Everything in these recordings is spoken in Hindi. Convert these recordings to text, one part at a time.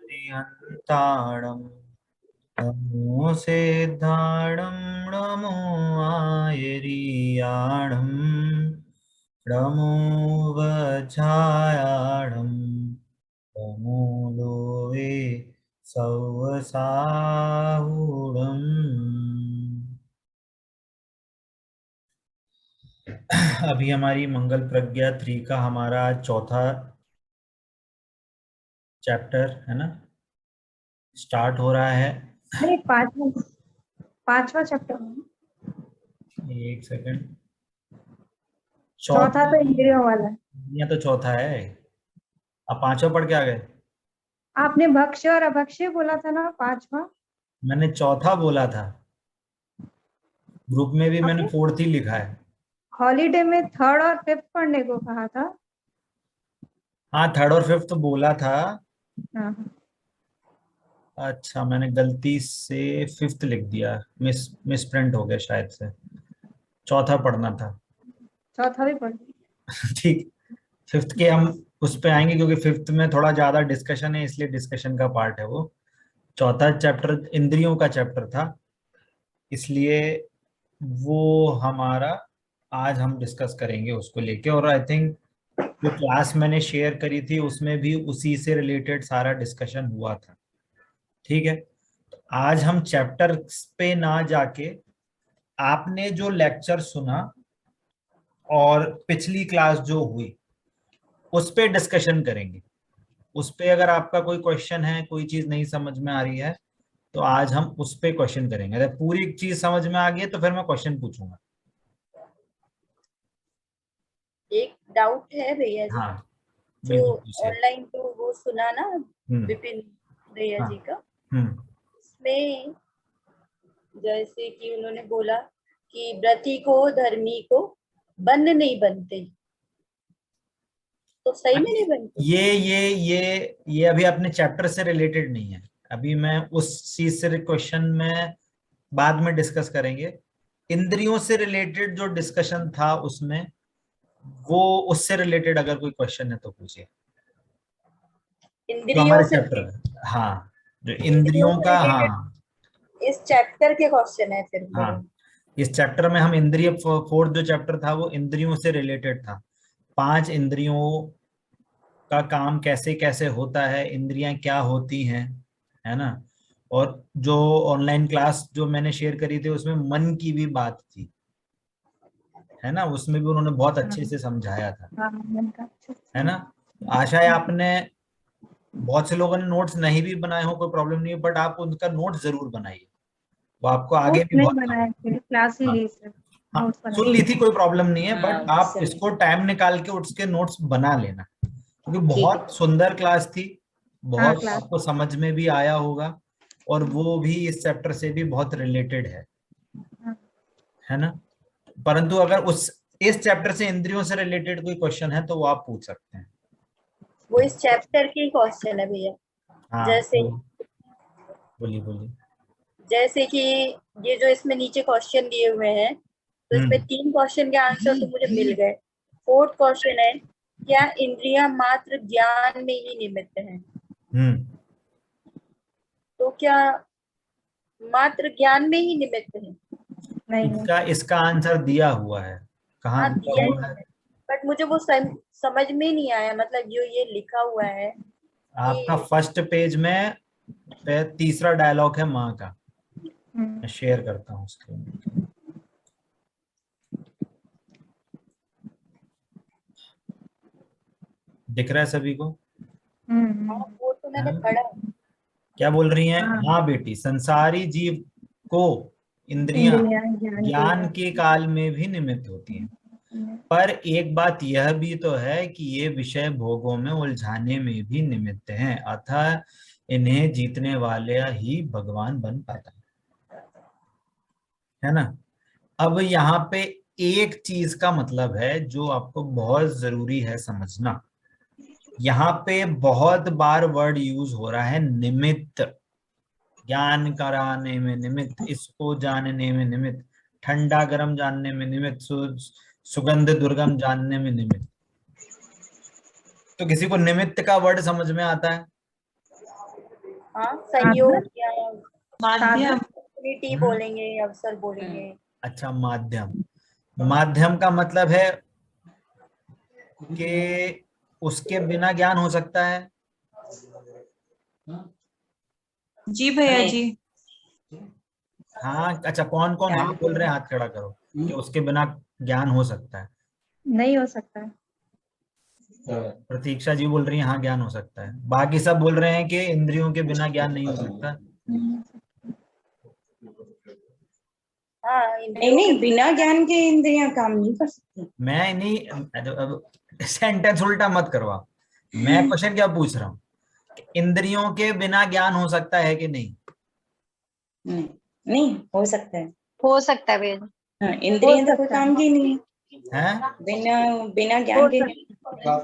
हरिहन्ताणं नमो सिद्धाणं नमो आयर्याणं नमो वज्रायाणं नमो लोवे सवसाहुणम्। अभी हमारी मंगल प्रज्ञा 3 का हमारा चौथा चैप्टर है ना, स्टार्ट हो रहा है। नहीं, पांचवा चैप्टर में। एक सेकंड, चौथा तो इंद्रियों वाला है। ये तो चौथा है, अब पांचवा पढ़ के आ गए। आपने भक्ष्य और अभक्ष्य बोला था ना, पांचवा। मैंने चौथा बोला था, ग्रुप में भी मैंने आपने फोर्थ ही लिखा है। हॉलीडे में थर्ड और फिफ्थ पढ़ने को कहा था। हाँ, थर्ड और फिफ्थ बोला था। हाँ, अच्छा, मैंने गलती से फिफ्थ लिख दिया, मिस प्रिंट हो गया शायद से। चौथा पढ़ना था। चौथा भी पढ़ ठीक, फिफ्थ के हम उस पे आएंगे क्योंकि फिफ्थ में थोड़ा ज्यादा डिस्कशन है, इसलिए डिस्कशन का पार्ट है वो। चौथा चैप्टर इंद्रियों का चैप्टर था, इसलिए वो हमारा आज हम डिस्कस करेंगे उसको लेके। और आई थिंक जो क्लास मैंने शेयर करी थी उसमें भी उसी से रिलेटेड सारा डिस्कशन हुआ था। ठीक है, तो आज हम चैप्टर पे ना जाके आपने जो लेक्चर सुना और पिछली क्लास जो हुई उस पे डिस्कशन करेंगे। उस पे अगर आपका कोई क्वेश्चन है, कोई चीज नहीं समझ में आ रही है, तो आज हम उस पे क्वेश्चन करेंगे। अगर पूरी चीज समझ में आ गई है तो फिर मैं क्वेश्चन पूछूंगा। एक डाउट है भैया जी। हाँ, जो बिल्कुल पूछिए। ऑनलाइन तो वो सुना ना हम्म। विपिन भैया हाँ। जी का, हम्म। इसमें जैसे कि उन्होंने बोला कि व्रती को धर्मी को बंद नहीं बनते, तो सही में नहीं बनते। ये अभी अपने चैप्टर से रिलेटेड नहीं है। अभी मैं उस चीज से क्वेश्चन में बाद में डिस्कस करेंगे। इंद्रियों से रिलेटेड जो डिस्कशन था उसमें, वो उससे रिलेटेड अगर कोई क्वेश्चन है तो पूछिए। जो इंद्रियों हमारे से चैप्टर है, हाँ, जो इंद्रियों इंद्रियों से का, रिलेटेड हाँ। इस चैप्टर के क्वेश्चन है फिर मेरे। हाँ, इस चैप्टर में हम इंद्रिय, फोर्थ जो चैप्टर था वो इंद्रियों से रिलेटेड था। 5 इंद्रियों का काम कैसे कैसे होता है, इंद्रियां क्या होती हैं, है ना। और जो ऑनलाइन क्लास जो मैंने शेयर करी थी उसमें मन की भी बात थी, है ना, उसमें भी उन्होंने बहुत अच्छे से समझाया था, हाँ, मन का अच्छा है से। ना। आशा है आपने, बहुत से लोगों ने नोट्स नहीं भी बनाए हो, कोई प्रॉब्लम नहीं है, बट आप उनका नोट जरूर बनाइए, वो आपको आगे नोट्स भी नहीं बहुत काम। बनाया, एक्चुअली क्लास ही हाँ। ली सिर्फ। हाँ, नोट्स सुन बनाए। ली थी, कोई प्रॉब्लम नहीं है, हाँ, बट आप समझ इसको टाइम निकाल के उसके नोट्स बना लेना, क्योंकि ठीक है। बहुत सुंदर क्लास थी। हाँ, बहुत क्लास। आपको समझ में भी आया होगा, और वो भी इस चैप्टर से भी बहुत रिलेटेड हाँ, है ना। परंतु अगर उस इस चैप्टर से इंद्रियों से रिलेटेड कोई क्वेश्चन है तो वो आप पूछ सकते हैं। वो इस चैप्टर की क्वेश्चन है भैया। हाँ, जैसे बोलिए बोलिए। जैसे कि ये जो इसमें नीचे क्वेश्चन दिए हुए हैं, तो इसमें हम्म। 3 क्वेश्चन के आंसर तो मुझे मिल गए। फोर्थ क्वेश्चन है, क्या इंद्रियां मात्र ज्ञान में ही निमित्त हैं? हम्म। तो क्या मात्र ज्ञान में ही निमित्त है? नहीं नहीं। इसका इसका आंसर दिया हुआ है। कहाँ हाँ, दिया दिया हुआ ही है? है, बट मुझे वो समझ में नहीं आया, मतलब जो ये लिखा हुआ है आपका कि फर्स्ट पेज में तीसरा डायलॉग है माँ का। हम्म, मैं शेयर करता हूँ स्क्रीन। दिख रहा है सभी को? हम्म, हाँ, वो तो मैंने हाँ? पढ़ा है। क्या बोल रही हैं? हाँ, हाँ बेटी, संसारी जीव को इंद्रियां इंद्रियां ज्ञान के ज्ञान के काल में भी निमित्त होती हैं, पर एक बात यह भी तो है कि ये विषय भोगों में उलझाने में भी निमित्त हैं, अतः इन्हें जीतने वाले ही भगवान बन पाता है ना। अब यहाँ पे एक चीज का मतलब है जो आपको बहुत जरूरी है समझना। यहाँ पे बहुत बार वर्ड यूज हो रहा है निमित्त। ज्ञान कराने में निमित्त, इसको जानने में निमित्त, ठंडा गर्म जानने में निमित्त, सुगंध दुर्गम जानने में निमित्त। तो किसी को निमित्त का वर्ड समझ में आता है? हाँ, संयोग या माध्यम। opportunity बोलेंगे, अवसर बोलेंगे। अच्छा, माध्यम। माध्यम का मतलब है कि उसके बिना ज्ञान हो सकता है। जी भैया जी। हाँ, अच्छा, कौन कौन हाँ बोल रहे हैं, हाथ खड़ा करो कि उसके बिना ज्ञान हो सकता है। नहीं हो सकता है। प्रतीक्षा जी बोल रही है हाँ, ज्ञान हो सकता है। बाकी सब बोल रहे हैं कि इंद्रियों के बिना ज्ञान नहीं हो सकता। हाँ, नहीं इंद्रियों नहीं, के बिना ज्ञान के इंद्रियां काम नहीं कर सकती। मैं नहीं, अब सेंटेंस उल्टा मत करवा। मैं क्वेश्चन क्या पूछ रहा हूँ, इंद्रियों के बिना ज्ञान हो सकता है कि नहीं? नहीं नहीं, हो सकता है। हो सकता है भैया जी। हाँ, इंद्रियां तो कोई सकता है। काम की नहीं है हैं? बिना बिना हो ज्ञान के। सकता है।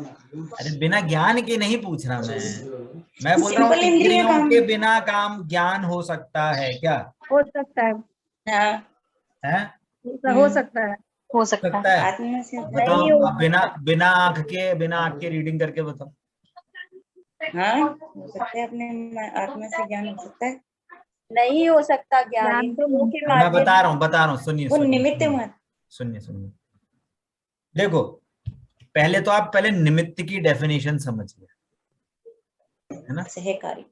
अरे बिना ज्ञान के नहीं पूछ रहा मैं बोल रहा हूँ सिंपल इंद्रियां इंद्रियों काम। के बिना काम ज्ञान हो सकता है क्या? हो सकता है। हाँ, है? हो सकता है। हो सकता सकता है। है? आत्मा से बताओ, नहीं हो आप बिना आंख के रीडिंग करके बताओ। हाँ, हो सकता है, अपने आत्मा से ज्ञान हो सकता है। नहीं हो सकता ज्ञान ज्ञान तो इंद्रियों के मैं माध्यम बता रहा हूँ, सुनिए वो सुनिए निमित्त सुनिए मात्र। सुनिए सुनिए। देखो, पहले तो आप निमित्त की डेफिनेशन समझिए, है ना? सहकारी।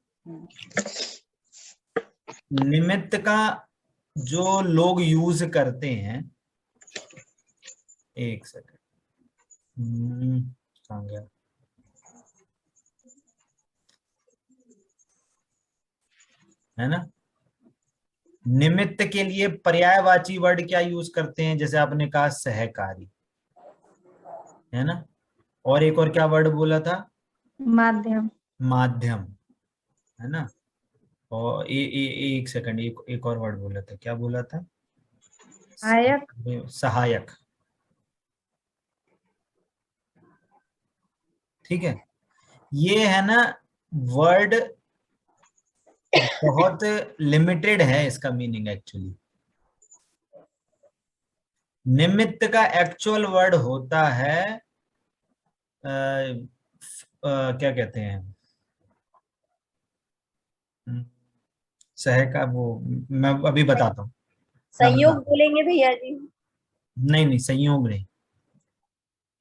निमित्त का जो लोग यूज करते हैं, एक सेकंड, कहाँ गया? है ना? निमित्त के लिए पर्यायवाची वर्ड क्या यूज करते हैं? जैसे आपने कहा सहकारी, है ना? और एक और क्या वर्ड बोला था? माध्यम। माध्यम, है ना? और एक सेकंड, एक और वर्ड बोला था, क्या बोला था? सहायक। सहायक। ठीक है, ये है ना वर्ड, बहुत लिमिटेड है इसका मीनिंग एक्चुअली। निमित्त का एक्चुअल वर्ड होता है क्या कहते हैं, सह का वो, मैं अभी बताता हूँ। संयोग बोलेंगे भैया जी। नहीं नहीं, संयोग नहीं,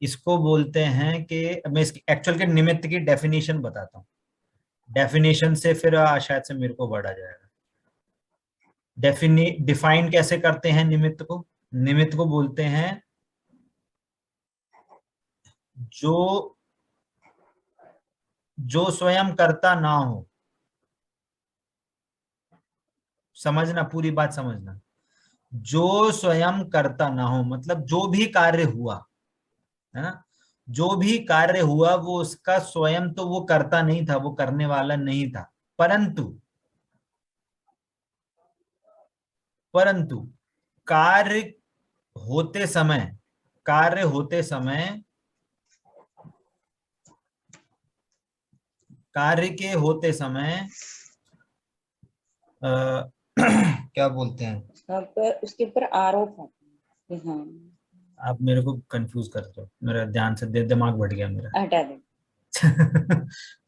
इसको बोलते हैं कि मैं इसकी एक्चुअल के निमित्त की डेफिनेशन बताता हूँ। डेफिनेशन से फिर शायद से मेरे को वर्ड आ जाएगा। डिफाइन कैसे करते हैं निमित्त को? निमित्त को बोलते हैं जो जो स्वयं करता ना हो। समझना, पूरी बात समझना। जो स्वयं करता ना हो मतलब जो भी कार्य हुआ, है ना, जो भी कार्य हुआ वो उसका स्वयं तो वो करता नहीं था, वो करने वाला नहीं था, परंतु परंतु कार्य होते समय कार्य होते समय कार्य के होते समय क्या बोलते हैं, उसके ऊपर आरोप है कि हाँ, आप मेरे को कंफ्यूज कर रहे हो, मेरा ध्यान से दिमाग बढ़ गया मेरा। हटा दे।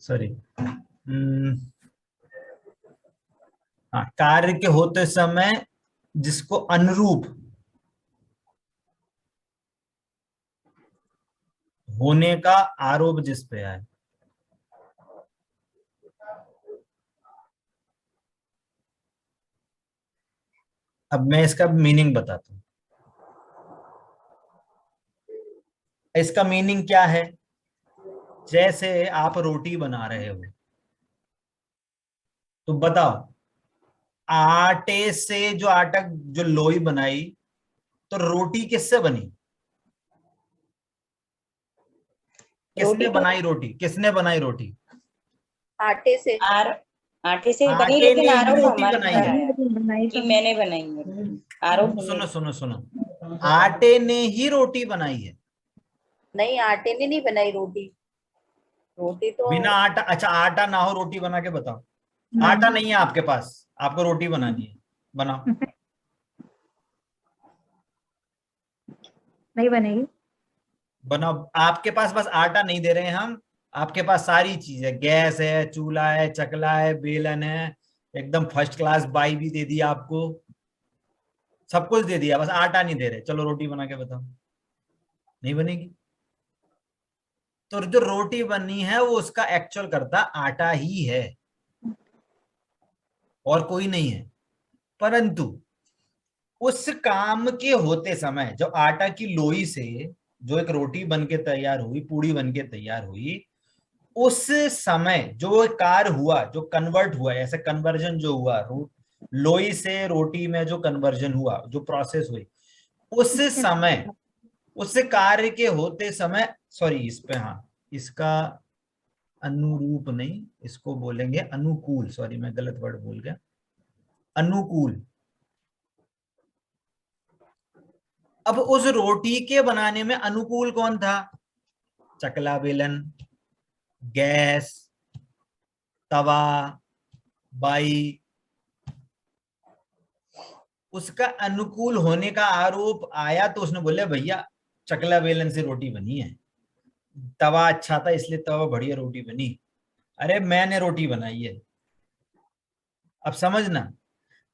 सॉरी। हाँ, कार्य के होते समय जिसको अनुरूप होने का आरोप जिस पे आए। अब मैं इसका मीनिंग बताता हूं। इसका मीनिंग क्या है? जैसे आप रोटी बना रहे हो, तो बताओ, आटे से जो लोई बनाई, तो रोटी किससे बनी? रोटी तो किसने बनाई रोटी? आटे से। आटे से बनी, आटे लेकिन ने ही आरोप रोटी हमारे बनाई पर है। आया कि मैंने बनाई है। आरोप सुनो सुनो सुनो, आटे ने ही रोटी बनाई है। नहीं, आटे ने नहीं बनाई रोटी। रोटी तो बिना आटा, अच्छा आटा ना हो रोटी बना के बताओ। आटा नहीं है आपके पास, आपको रोटी बनानी है, बनाओ। नहीं बनेगी। बनाओ, आपके पास बस आटा नहीं दे रहे हैं हम, आपके पास सारी चीज है, गैस है, चूल्हा है, चकला है, बेलन है, एकदम फर्स्ट क्लास बाई भी दे दी आपको, सब कुछ दे दिया, बस आटा नहीं दे रहे। चलो रोटी बना के बताओ, नहीं बनेगी। तो जो रोटी बनी है वो उसका एक्चुअल करता आटा ही है और कोई नहीं है। परंतु उस काम के होते समय जो आटा की लोई से जो एक रोटी बन के तैयार हुई, पूड़ी बन के तैयार हुई, उस समय जो कार्य हुआ, जो कन्वर्ट हुआ, ऐसे कन्वर्जन जो हुआ, लोई से रोटी में जो कन्वर्जन हुआ, जो प्रोसेस हुई, उस समय, उस कार्य के होते समय, सॉरी इस पे, हाँ इसका अनुरूप नहीं, इसको बोलेंगे अनुकूल, सॉरी मैं गलत वर्ड बोल गया, अनुकूल। अब उस रोटी के बनाने में अनुकूल कौन था? चकला बेलन, गैस, तवा, बाई। उसका अनुकूल होने का आरोप आया तो उसने बोले भैया चकला बेलन से रोटी बनी है, तवा अच्छा था इसलिए तवा बढ़िया रोटी बनी। अरे मैंने रोटी बनाई है। अब समझना,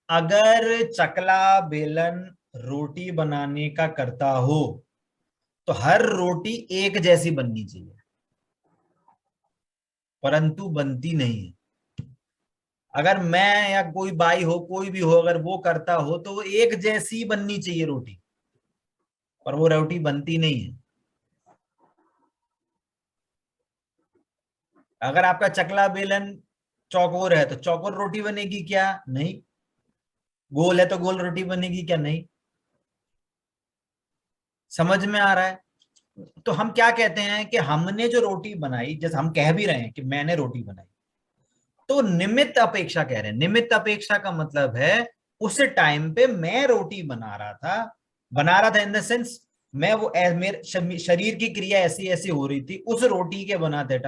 अगर चकला बेलन रोटी बनाने का करता हो तो हर रोटी एक जैसी बननी चाहिए, परंतु बनती नहीं है। अगर मैं या कोई बाई हो, कोई भी हो, अगर वो करता हो तो वो एक जैसी बननी चाहिए रोटी, पर वो रोटी बनती नहीं है। अगर आपका चकला बेलन चौकोर है तो चौकोर रोटी बनेगी क्या? नहीं। गोल है तो गोल रोटी बनेगी क्या? नहीं। समझ में आ रहा है? तो हम क्या कहते हैं कि हमने जो रोटी बनाई, जैसे हम कह भी रहे हैं कि मैंने रोटी बनाई, तो निमित्त अपेक्षा कह रहे हैं। निमित्त अपेक्षा का मतलब है उस टाइम पे मैं रोटी बना रहा था इन द सेंस मैं वो मेरे शरीर की क्रिया ऐसी ऐसी हो रही थी उस रोटी के बनाते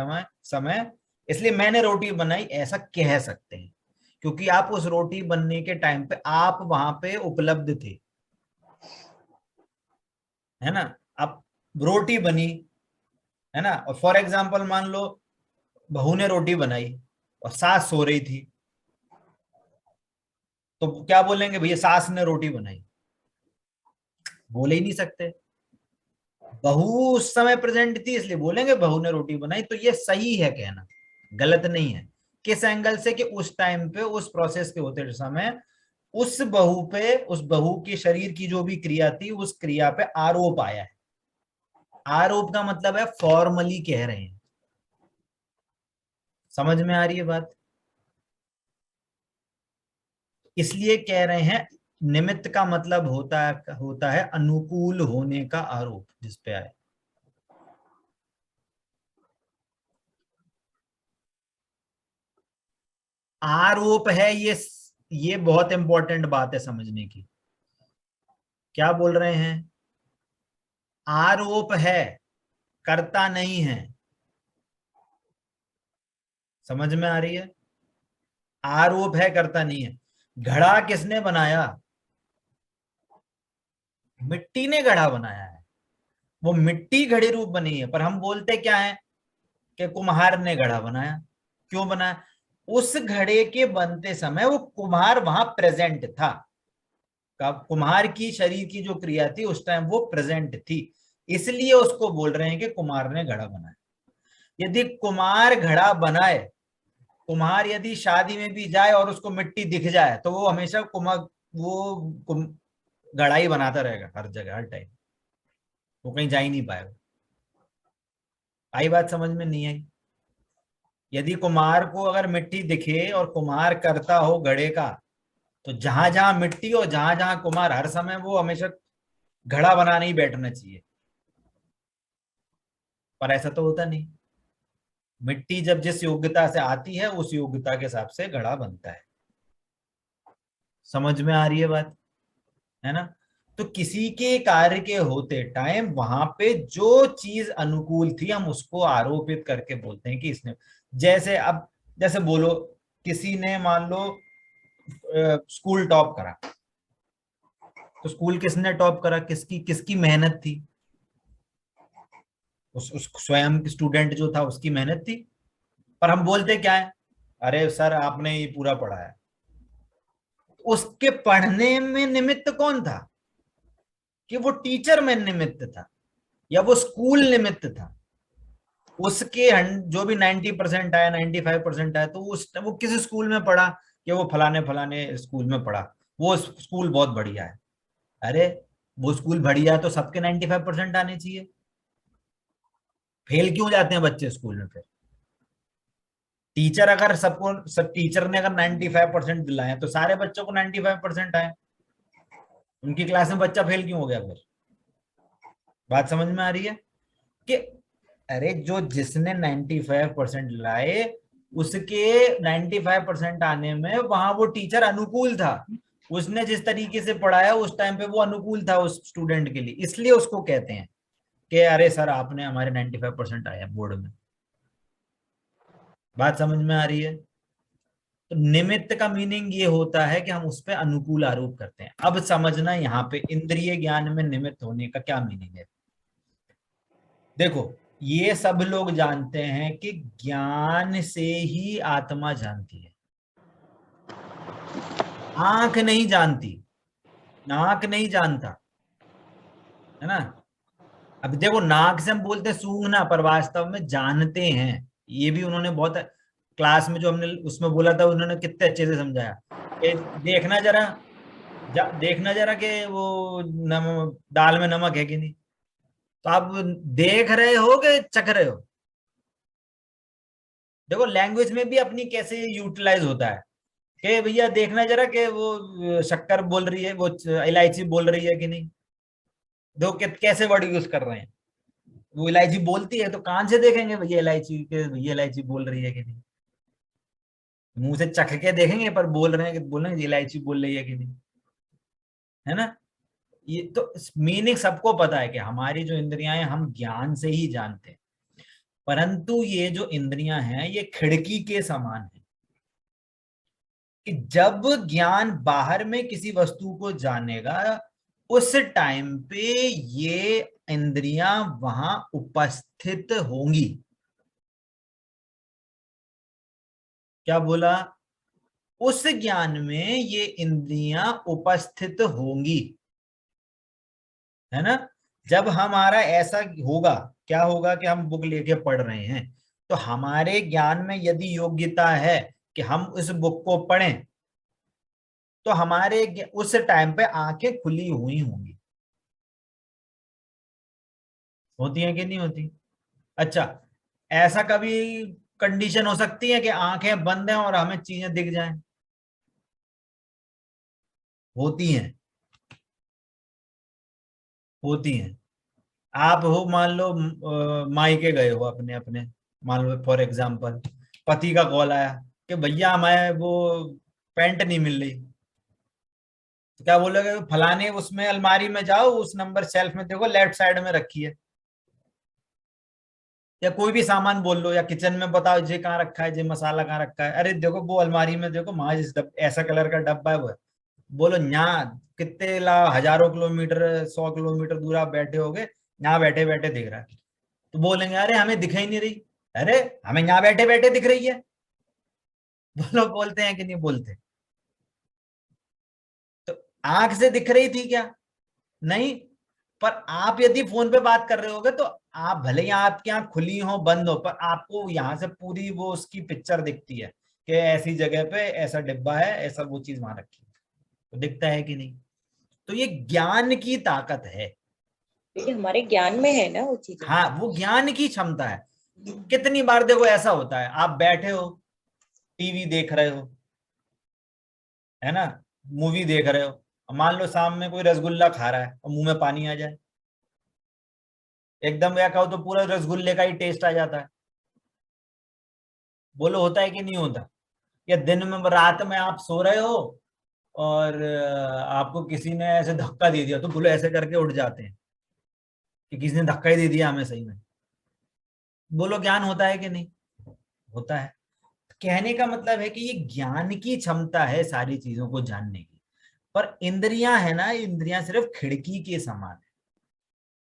समय, इसलिए मैंने रोटी बनाई, ऐसा कह सकते हैं। क्योंकि आप उस रोटी बनने के टाइम पे आप वहां पे उपलब्ध थे, है ना। अब रोटी बनी, है ना, और फॉर एग्जाम्पल मान लो बहू ने रोटी बनाई और सास सो रही थी, तो क्या बोलेंगे? भैया सास ने रोटी बनाई, बोले ही नहीं सकते। बहू उस समय प्रेजेंट थी इसलिए बोलेंगे बहू ने रोटी बनाई। तो ये सही है कहना, गलत नहीं है। किस एंगल से? कि उस टाइम पे, उस प्रोसेस के होते समय उस बहू पे, उस बहू के शरीर की जो भी क्रिया थी उस क्रिया पे आरोप आया है। आरोप का मतलब है फॉर्मली कह रहे हैं। समझ में आ रही है बात? इसलिए कह रहे हैं निमित्त का मतलब होता है अनुकूल होने का आरोप जिस पे आए। आरोप है ये बहुत इंपॉर्टेंट बात है समझने की। क्या बोल रहे हैं? आरोप है, करता नहीं है। समझ में आ रही है? आरोप है, करता नहीं है। घड़ा किसने बनाया? मिट्टी ने घड़ा बनाया है। वो मिट्टी घड़े रूप बनी है, पर हम बोलते क्या है कि कुम्हार ने घड़ा बनाया। क्यों बनाया? उस घड़े के बनते समय वो कुम्हार वहां प्रेजेंट था। कुम्हार की शरीर की जो क्रिया थी उस टाइम वो प्रेजेंट थी, इसलिए उसको बोल रहे हैं कि कुम्हार ने घड़ा बनाया। यदि कुम्हार घड़ा बनाए, कुम्हार यदि शादी में भी जाए और उसको मिट्टी दिख जाए तो वो हमेशा घड़ा ही बनाता रहेगा हर जगह, हर टाइम। वो कहीं जा ही नहीं पाएगा। आई बात समझ में? नहीं आई? यदि कुम्हार को अगर मिट्टी दिखे और कुम्हार करता हो घड़े का, तो जहां जहां मिट्टी हो, जहां जहां कुम्हार, हर समय वो हमेशा घड़ा बनाने ही बैठना चाहिए। पर ऐसा तो होता नहीं। मिट्टी जब जिस योग्यता से आती है उस योग्यता के हिसाब से घड़ा बनता है। समझ में आ रही है बात? है ना। तो किसी के कार्य के होते टाइम वहां पे जो चीज अनुकूल थी हम उसको आरोपित करके बोलते हैं कि इसने, जैसे अब, जैसे बोलो किसी ने मान लो स्कूल टॉप करा, तो स्कूल किसने टॉप करा? किसकी किसकी मेहनत थी? उस स्वयं स्टूडेंट जो था उसकी मेहनत थी। पर हम बोलते क्या है, अरे सर आपने ये पूरा पढ़ा है। उसके पढ़ने में निमित्त कौन था? कि वो टीचर में निमित्त था या वो स्कूल निमित्त था। उसके जो भी 90% आया, 95% आया, तो वो किस स्कूल में पढ़ा? कि वो फलाने फलाने स्कूल में पढ़ा, वो स्कूल बहुत बढ़िया है। अरे वो स्कूल बढ़िया है तो सबके 95% आने चाहिए। फेल क्यों जाते हैं बच्चे स्कूल में? फिर टीचर अगर सब टीचर ने अगर 95% दिलाए तो सारे बच्चों को 95% आए, उनकी क्लास में बच्चा फेल क्यों हो गया? फिर बात समझ में आ रही है कि अरे जो जिसने 95% लाए उसके 95% आने में वहां वो टीचर अनुकूल था, उसने जिस तरीके से पढ़ाया उस टाइम पे वो अनुकूल था उस स्टूडेंट के लिए, इसलिए उसको कहते हैं कि अरे सर आपने हमारे 95% आया बोर्ड में। बात समझ में आ रही है? तो निमित्त का मीनिंग ये होता है कि हम उस पर अनुकूल आरोप करते हैं। अब समझना यहाँ पे इंद्रिय ज्ञान में निमित्त होने का क्या मीनिंग है। देखो ये सब लोग जानते हैं कि ज्ञान से ही आत्मा जानती है, आंख नहीं जानती, नाक नहीं जानता, है ना। अब देखो नाक से हम बोलते हैं सूंघना, पर वास्तव में जानते हैं। ये भी उन्होंने बहुत क्लास में जो हमने उसमें बोला था उन्होंने कितने अच्छे से समझाया कि देखना जरा देखना जरा कि वो दाल में नमक है कि नहीं। तो आप देख रहे हो कि चख रहे हो? देखो लैंग्वेज में भी अपनी कैसे यूटिलाइज होता है कि भैया देखना जरा कि वो शक्कर बोल रही है, वो इलायची बोल रही है कि नहीं। देखो कैसे वर्ड यूज कर रहे हैं। वो इलायची बोलती है तो कान से देखेंगे भैया इलायची के, भैया इलायची बोल रही है कि नहीं। मुंह से चख के देखेंगे पर बोल रहे हैं कि बोल रहे हैं इलायची बोल रही है कि नहीं, है ना। ये तो मीनिंग सबको पता है कि हमारी जो इंद्रियां हैं हम ज्ञान से ही जानते हैं, परंतु ये जो इंद्रियां हैं ये खिड़की के समान है कि जब ज्ञान बाहर में किसी वस्तु को जानेगा उस टाइम पे ये इंद्रियां वहां उपस्थित होंगी। क्या बोला? उस ज्ञान में ये इंद्रियां उपस्थित होंगी, है ना। जब हमारा ऐसा होगा, क्या होगा कि हम बुक लेके पढ़ रहे हैं तो हमारे ज्ञान में यदि योग्यता है कि हम उस बुक को पढ़ें तो हमारे उस टाइम पे आंखें खुली हुई होंगी। होती है कि नहीं होती? अच्छा, ऐसा कभी कंडीशन हो सकती है कि आंखें बंद हैं और हमें चीजें दिख जाएं? होती हैं, होती हैं। आप हो मान लो मायके गए हो अपने अपने, मान लो फॉर एग्जांपल पति का कॉल आया कि भैया हमारे वो पैंट नहीं मिल रही। तो क्या बोलोगे? फलाने उसमें अलमारी में जाओ, उस नंबर शेल्फ में देखो लेफ्ट साइड में रखी है। या कोई भी सामान बोल लो, या किचन में बताओ जे कहाँ रखा है, जे मसाला कहाँ रखा है। अरे देखो वो अलमारी में देखो, वहां जिस ऐसा कलर का डब्बा है वो है। बोलो यहाँ कितने हजारों किलोमीटर 100 किलोमीटर दूर आप बैठे होगे, यहाँ बैठे बैठे दिख रहा है। तो बोलेंगे अरे हमें दिखाई नहीं रही। अरे हमें यहाँ बैठे बैठे दिख रही है। बोलो बोलते हैं कि नहीं बोलते? तो आंख से दिख रही थी क्या? नहीं। पर आप यदि फोन पे बात कर रहे होगे तो आप भले ही आपकी आंख खुली हो बंद हो, पर आपको यहां से पूरी वो उसकी पिक्चर दिखती है कि ऐसी जगह पे ऐसा डिब्बा है, ऐसा वो चीज वहां रखी है। तो दिखता है कि नहीं? तो ये ज्ञान की ताकत है। ये हमारे ज्ञान में है ना वो चीजें। हाँ वो ज्ञान की क्षमता है। कितनी बार देखो ऐसा होता है, आप बैठे हो टीवी देख रहे हो, है ना, मूवी देख रहे हो, मान लो सामने कोई रसगुल्ला खा रहा है और मुंह में पानी आ जाए, एकदम क्या कहो तो पूरा रसगुल्ले का ही टेस्ट आ जाता है। बोलो होता है कि नहीं होता? या दिन में रात में आप सो रहे हो और आपको किसी ने ऐसे धक्का दे दिया तो बोलो ऐसे करके उठ जाते हैं कि किसी ने धक्का ही दे दिया हमें सही में। बोलो ज्ञान होता है कि नहीं होता है? कहने का मतलब है कि ये ज्ञान की क्षमता है सारी चीजों को जानने की। पर इंद्रियां है ना, इंद्रियां सिर्फ खिड़की के समान है।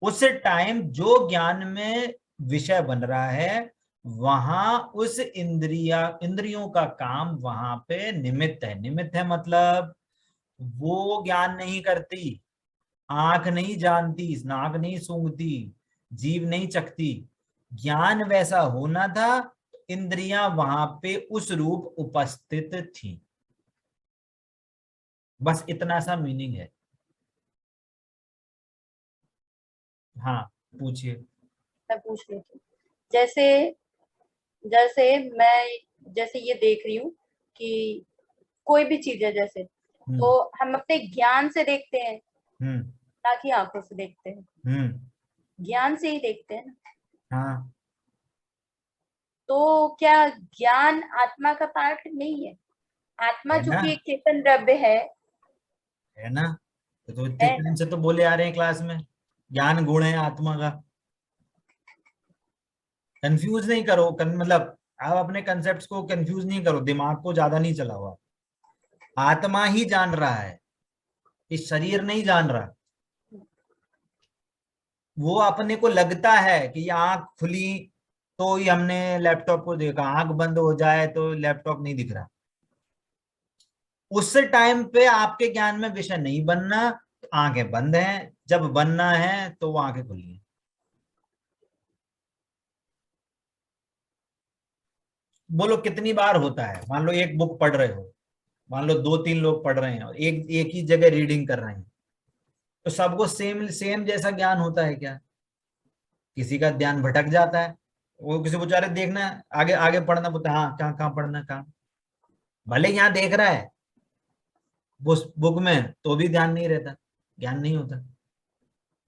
उस टाइम जो ज्ञान में विषय बन रहा है, वहां उस इंद्रियों का काम वहां पे निमित्त है। निमित्त है मतलब वो ज्ञान नहीं करती, आंख नहीं जानती, नाक नहीं सूंघती, जीभ नहीं चखती। ज्ञान वैसा होना था, इंद्रियां वहां पे उस रूप उपस्थित थी। बस इतना सा मीनिंग है। हाँ पूछिए। मैं पूछ रही थी, जैसे जैसे मैं जैसे ये देख रही हूँ कि कोई भी चीज है जैसे, तो हम अपने ज्ञान से देखते हैं, हम्म ना कि आंखों से देखते हैं। हम्म ज्ञान से ही देखते हैं ना। हाँ तो क्या ज्ञान आत्मा का पार्ट नहीं है? आत्मा है ना, चूंकि एक चेतन द्रव्य है ना। तो इतने है टाइम से तो बोले आ रहे हैं क्लास में, ज्ञान गुण है आत्मा का। कंफ्यूज नहीं करो, मतलब आप अपने कंसेप्ट्स को कंफ्यूज नहीं करो, दिमाग को ज्यादा नहीं चलाओ। आत्मा ही जान रहा है, इस शरीर नहीं जान रहा। वो अपने को लगता है कि ये आंख खुली तो ही हमने लैपटॉप को देखा, आंख बंद हो जाए तो लैपटॉप नहीं दिख रहा। उस टाइम पे आपके ज्ञान में विषय नहीं बनना, आंखें बंद हैं, जब बनना है तो वो आंखें खुली हैं। बोलो कितनी बार होता है? मान लो एक बुक पढ़ रहे हो, मान लो 2-3 लोग पढ़ रहे हैं और एक ही जगह रीडिंग कर रहे हैं, तो सबको सेम सेम जैसा ज्ञान होता है क्या? किसी का ध्यान भटक जाता है, वो किसी को रहे देखना है, आगे आगे पढ़ना बोलता है, हाँ कहाँ कहाँ पढ़ना कहाँ, भले यहाँ देख रहा है उस बुक में तो भी ध्यान नहीं रहता, ज्ञान नहीं होता।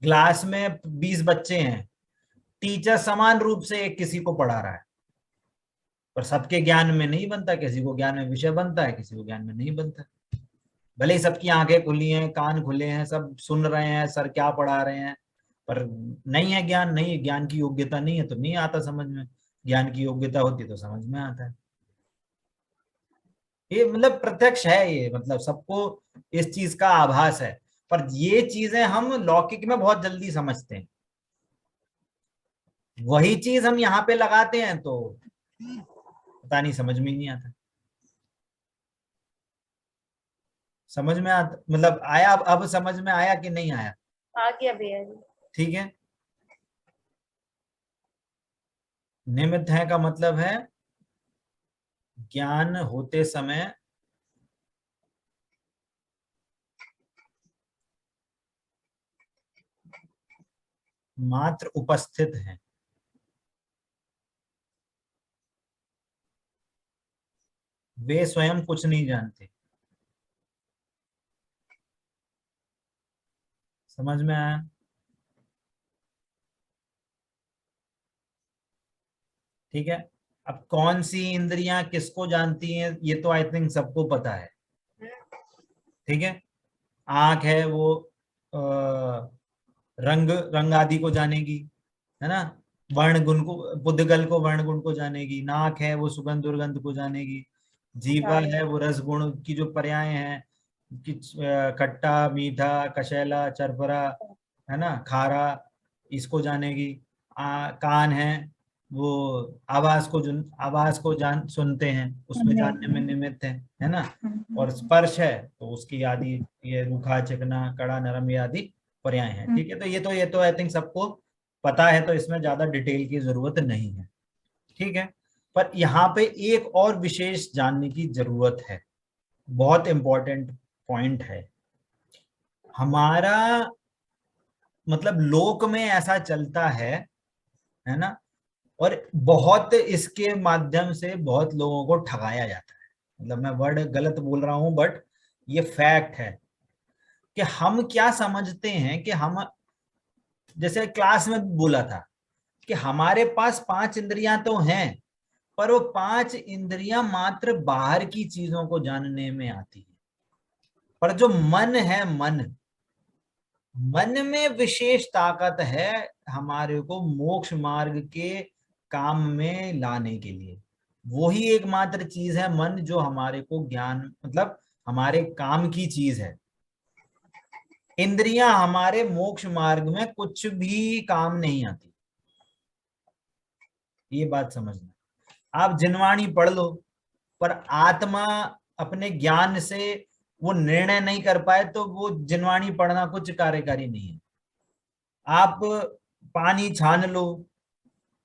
क्लास में 20 बच्चे हैं, टीचर समान रूप से एक किसी को पढ़ा रहा है, पर सबके ज्ञान में नहीं बनता, किसी को ज्ञान में विषय बनता है, किसी को ज्ञान में नहीं बनता। भले ही सबकी आंखें खुली हैं, कान खुले हैं, सब सुन रहे हैं सर क्या पढ़ा रहे हैं, पर नहीं है ज्ञान, नहीं ज्ञान की योग्यता नहीं है तो नहीं आता समझ में। ज्ञान की योग्यता होती तो समझ में आता है। ये मतलब प्रत्यक्ष है, ये मतलब सबको इस चीज का आभास है, पर ये चीजें हम लौकिक में बहुत जल्दी समझते हैं। वही चीज हम यहाँ पे लगाते हैं तो पता नहीं, समझ में ही नहीं आता। समझ में आता मतलब आया? अब समझ में आया कि नहीं आया? आ गया भैया जी। ठीक है। निमित्त है का मतलब है ज्ञान होते समय मात्र उपस्थित हैं, वे स्वयं कुछ नहीं जानते। समझ में आया? ठीक है। अब कौन सी इंद्रियां किसको जानती हैं ये तो आई थिंक सबको पता है। ठीक है। आंख है वो रंग रंग आदि को जानेगी, है ना। वर्ण गुण को, बुद्धगल को वर्ण गुण को जानेगी। नाक है वो सुगंध दुर्गंध को जानेगी। जीवा हाँ, है वो रस गुण की जो पर्याय हैं कि खट्टा मीठा कशैला चरपरा, है ना, खारा, इसको जानेगी। कान है वो आवाज को जान सुनते हैं, उसमें जानने में निमित्त है ना। और स्पर्श है तो उसकी आदि, ये रूखा चिकना कड़ा नरम ये आदि पर्याय हैं। ठीक है। तो ये तो आई थिंक सबको पता है, तो इसमें ज्यादा डिटेल की जरूरत नहीं है। ठीक है। पर यहाँ पे एक और विशेष जानने की जरूरत है, बहुत इंपॉर्टेंट पॉइंट है। हमारा मतलब लोक में ऐसा चलता है ना, और बहुत इसके माध्यम से बहुत लोगों को ठगाया जाता है। मतलब मैं वर्ड गलत बोल रहा हूं बट ये फैक्ट है कि हम क्या समझते हैं कि हम, जैसे क्लास में बोला था कि हमारे पास 5 इंद्रियां तो हैं, पर वो 5 इंद्रियां मात्र बाहर की चीजों को जानने में आती है। पर जो मन है, मन में विशेष ताकत है हमारे को मोक्ष मार्ग के काम में लाने के लिए। वही एकमात्र चीज है मन जो हमारे को ज्ञान मतलब हमारे काम की चीज है। इंद्रियां हमारे मोक्ष मार्ग में कुछ भी काम नहीं आती। ये बात समझना। आप जिनवाणी पढ़ लो, पर आत्मा अपने ज्ञान से वो निर्णय नहीं कर पाए तो वो जिनवाणी पढ़ना कुछ कार्यकारी नहीं है। आप पानी छान लो,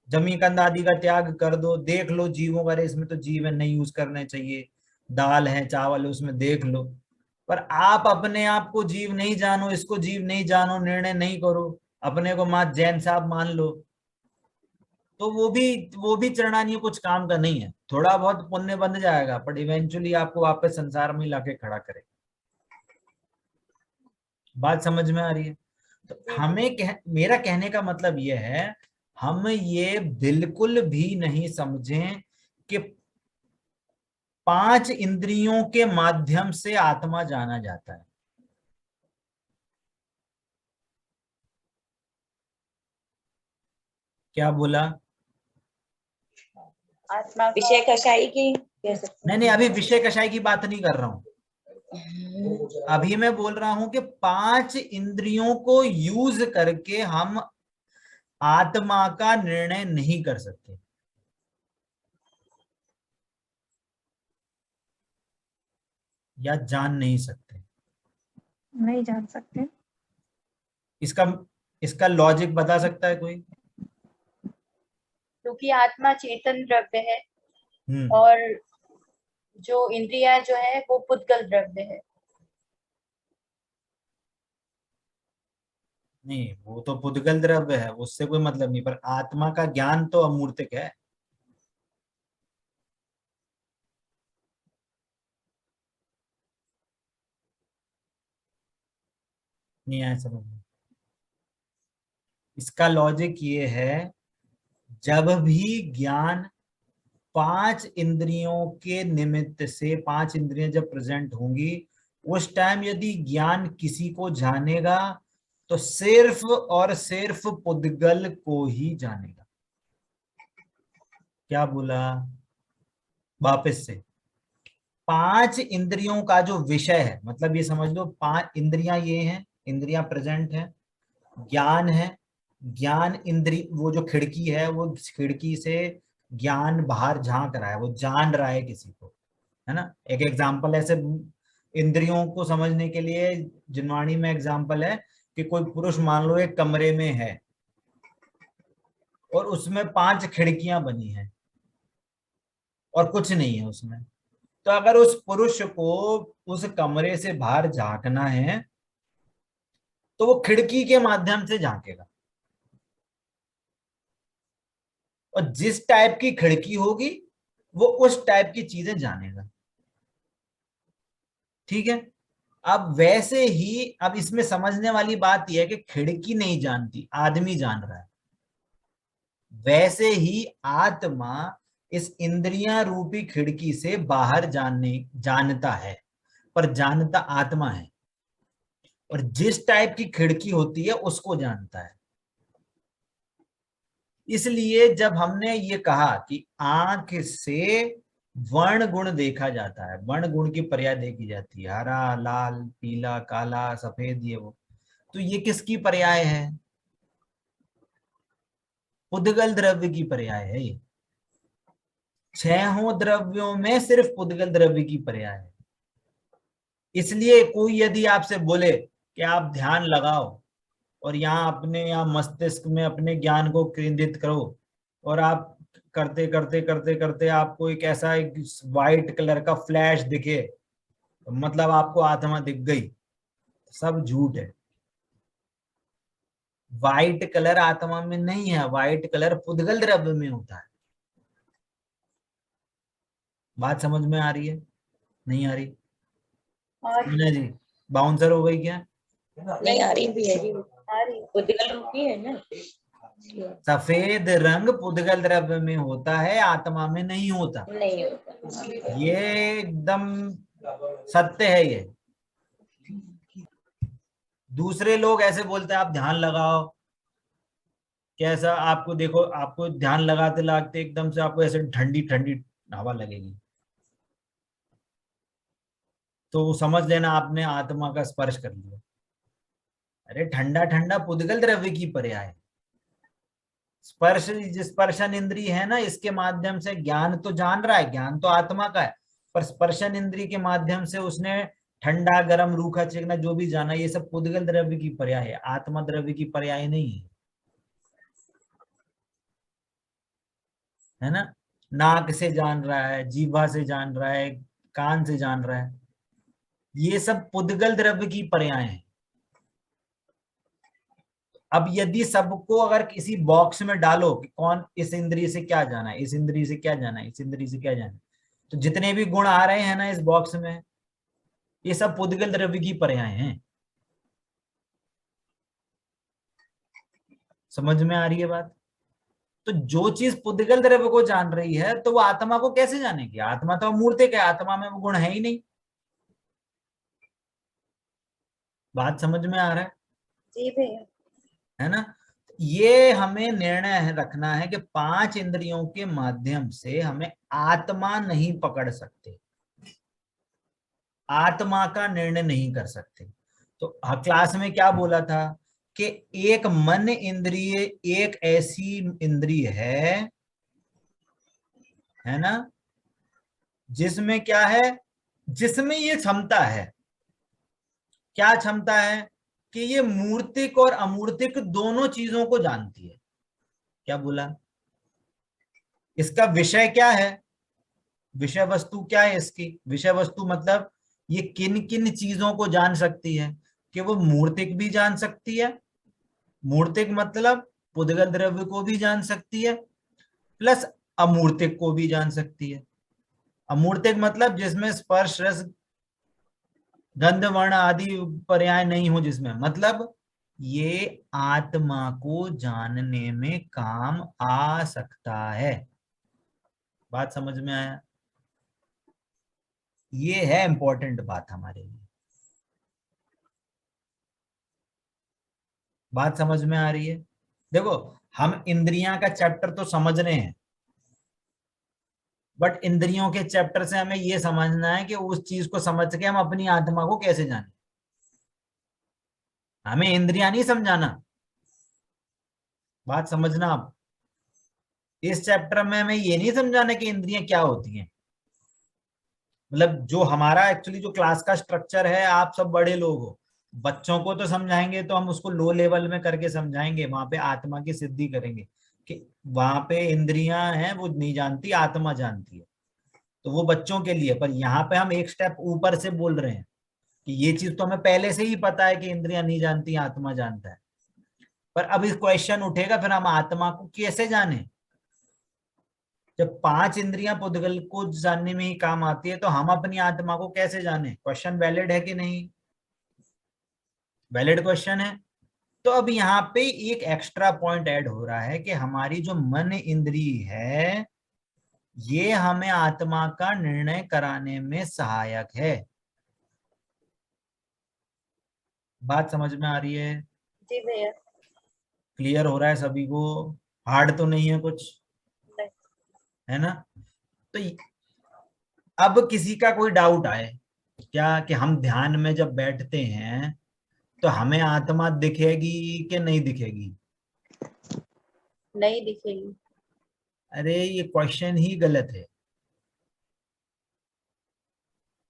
जमी कंद आदि का त्याग कर दो, देख लो जीवों का, इसमें तो जीव नहीं यूज करने चाहिए, दाल है चावल है उसमें देख लो, पर आप अपने आप को जीव नहीं जानो, इसको जीव नहीं जानो, निर्णय नहीं करो, अपने को मां जैन साहब मान लो, तो वो भी चरणानी कुछ काम का नहीं है। थोड़ा बहुत पुण्य बन जाएगा, पर इवेंचुअली आपको वापस संसार में लाके खड़ा करे। बात समझ में आ रही है? तो मेरा कहने का मतलब यह है, हम ये बिल्कुल भी नहीं समझें कि 5 इंद्रियों के माध्यम से आत्मा जाना जाता है। क्या बोला? आत्मा विषय कषाई की कह सकते नहीं, अभी विषय कषाय की बात नहीं कर रहा हूं। अभी मैं बोल रहा हूं कि 5 इंद्रियों को यूज करके हम आत्मा का निर्णय नहीं कर सकते। या जान नहीं सकते। नहीं जान सकते। इसका लॉजिक बता सकता है कोई? क्योंकि आत्मा चेतन द्रव्य है हम्म। और जो इंद्रिया जो है वो पुद्गल द्रव्य है। नहीं, वो तो पुद्गल द्रव्य है, उससे कोई मतलब नहीं, पर आत्मा का ज्ञान तो अमूर्तिक है। नहीं आया समझ में? इसका लॉजिक ये है, जब भी ज्ञान 5 इंद्रियों के निमित्त से, 5 इंद्रियां जब प्रेजेंट होंगी, उस टाइम यदि ज्ञान किसी को जानेगा तो सिर्फ और सिर्फ पुद्गल को ही जानेगा। क्या बोला? वापस से, 5 इंद्रियों का जो विषय है, मतलब ये समझ लो 5 इंद्रियां ये हैं, इंद्रियां प्रेजेंट हैं, ज्ञान है, ज्ञान इंद्री, वो जो खिड़की है, वो खिड़की से ज्ञान बाहर झांक रहा है, वो जान रहा है किसी को, है ना। एक एग्जाम्पल ऐसे इंद्रियों को समझने के लिए जिनवाणी में एग्जाम्पल है कि कोई पुरुष मान लो एक कमरे में है और उसमें 5 खिड़कियां बनी हैं और कुछ नहीं है उसमें, तो अगर उस पुरुष को उस कमरे से बाहर झांकना है तो वो खिड़की के माध्यम से झांकेगा, और जिस टाइप की खिड़की होगी वो उस टाइप की चीजें जानेगा। ठीक है। अब वैसे ही, अब इसमें समझने वाली बात यह है कि खिड़की नहीं जानती, आदमी जान रहा है। वैसे ही आत्मा इस इंद्रियां रूपी खिड़की से बाहर जानता है, पर जानता आत्मा है, और जिस टाइप की खिड़की होती है उसको जानता है। इसलिए जब हमने ये कहा कि आंख से वर्ण गुण देखा जाता है, वर्ण गुण की पर्याय देखी जाती है, हरा, लाल, पीला, काला, सफेद, ये वो, तो ये किसकी पर्याय है? पुद्गल द्रव्य की पर्याय है ये। 6 द्रव्यों में सिर्फ पुद्गल द्रव्य की पर्याय है। इसलिए कोई यदि आपसे बोले कि आप ध्यान लगाओ और यहाँ मस्तिष्क में अपने ज्ञान को केंद्रित करो, और आप करते करते करते करते आपको एक ऐसा एक वाइट कलर का फ्लैश दिखे, मतलब आपको आत्मा दिख गई, सब झूठ है। वाइट कलर आत्मा में नहीं है, वाइट कलर पुद्गल द्रव्य में होता है। बात समझ में आ रही है? नहीं आ रही? और जी बाउंसर हो गई क्या? नहीं आ रही भी है जी, आ रही पुद्गल रूपी है ना। सफेद रंग पुद्गल द्रव्य में होता है, आत्मा में नहीं होता। नहीं होता। ये एकदम सत्य है ये। दूसरे लोग ऐसे बोलते हैं आप ध्यान लगाओ, कैसा आपको देखो, आपको ध्यान लगाते लगाते एकदम से आपको ऐसे ठंडी ठंडी हवा लगेगी, तो समझ लेना आपने आत्मा का स्पर्श कर लिया। अरे ठंडा ठंडा पुद्गल द्रव्य की पर्याय है, स्पर्श, स्पर्शन इंद्रिय है ना, इसके माध्यम से ज्ञान तो जान रहा है, ज्ञान तो आत्मा का है, पर स्पर्शन इंद्रिय के माध्यम से उसने ठंडा गरम रूखा चिकना जो भी जाना, ये सब पुद्गल द्रव्य की पर्याय है, आत्मा द्रव्य की पर्याय नहीं है, है ना। नाक से जान रहा है, जीभा से जान रहा है, कान से जान रहा है, ये सब पुद्गल द्रव्य की पर्याय हैं। अब यदि सबको अगर किसी बॉक्स में डालो कि कौन इस इंद्रिय से क्या जाना है, इस इंद्रिय से क्या जाना है, इस इंद्रिय से क्या जाना है, तो जितने भी गुण आ रहे हैं ना इस बॉक्स में, ये सब पुद्गल द्रव्य की पर्याय हैं। समझ में आ रही है बात? तो जो चीज पुद्गल द्रव्य को जान रही है तो वो आत्मा को कैसे जानेगी? आत्मा तो अमूर्तिक है, आत्मा में वो गुण है ही नहीं। बात समझ में आ रहा है? जी भैया। है ना। ये हमें निर्णय रखना है कि 5 इंद्रियों के माध्यम से हमें आत्मा नहीं पकड़ सकते, आत्मा का निर्णय नहीं कर सकते। तो क्लास में क्या बोला था कि एक मन इंद्रिय एक ऐसी इंद्रिय है ना, जिसमें क्या है, जिसमें ये क्षमता है, क्या क्षमता है कि ये मूर्तिक और अमूर्तिक दोनों चीजों को जानती है। क्या बोला? इसका विषय क्या है, विषय वस्तु क्या है इसकी? विषय वस्तु मतलब ये किन किन चीजों को जान सकती है, कि वो मूर्तिक भी जान सकती है, मूर्तिक मतलब पुद्गल द्रव्य को भी जान सकती है, प्लस अमूर्तिक को भी जान सकती है। अमूर्तिक मतलब जिसमें स्पर्श रस गंध वर्ण आदि पर्याय नहीं हो, जिसमें मतलब ये आत्मा को जानने में काम आ सकता है। बात समझ में आया? ये है इंपॉर्टेंट बात हमारे लिए। बात समझ में आ रही है? देखो, हम इंद्रियां का चैप्टर तो समझ रहे हैं, बट इंद्रियों के चैप्टर से हमें यह समझना है कि उस चीज को समझ के हम अपनी आत्मा को कैसे जाने। हमें इंद्रियां नहीं समझाना, बात समझना आप। इस चैप्टर में हमें ये नहीं समझाना कि इंद्रियां क्या होती हैं। मतलब जो हमारा एक्चुअली जो क्लास का स्ट्रक्चर है, आप सब बड़े लोग हो, बच्चों को तो समझाएंगे तो हम उसको लो लेवल में करके समझाएंगे, वहां पे आत्मा की सिद्धि करेंगे कि वहां पे इंद्रियां हैं वो नहीं जानती, आत्मा जानती है, तो वो बच्चों के लिए। पर यहाँ पे हम एक स्टेप ऊपर से बोल रहे हैं कि ये चीज तो हमें पहले से ही पता है कि इंद्रियां नहीं जानती, आत्मा जानता है, पर अब इस क्वेश्चन उठेगा फिर हम आत्मा को कैसे जाने? जब 5 इंद्रियां पुद्गल को जानने में ही काम आती है, तो हम अपनी आत्मा को कैसे जाने? क्वेश्चन वैलिड है कि नहीं? वैलिड क्वेश्चन है। तो अब यहाँ पे एक एक्स्ट्रा पॉइंट ऐड हो रहा है कि हमारी जो मन इंद्रिय है ये हमें आत्मा का निर्णय कराने में सहायक है। बात समझ में आ रही है? जी भैया। क्लियर हो रहा है सभी को? हार्ड तो नहीं है कुछ, नहीं। है ना। तो अब किसी का कोई डाउट आए क्या कि हम ध्यान में जब बैठते हैं तो हमें आत्मा दिखेगी कि नहीं दिखेगी? नहीं दिखेगी। अरे ये क्वेश्चन ही गलत है।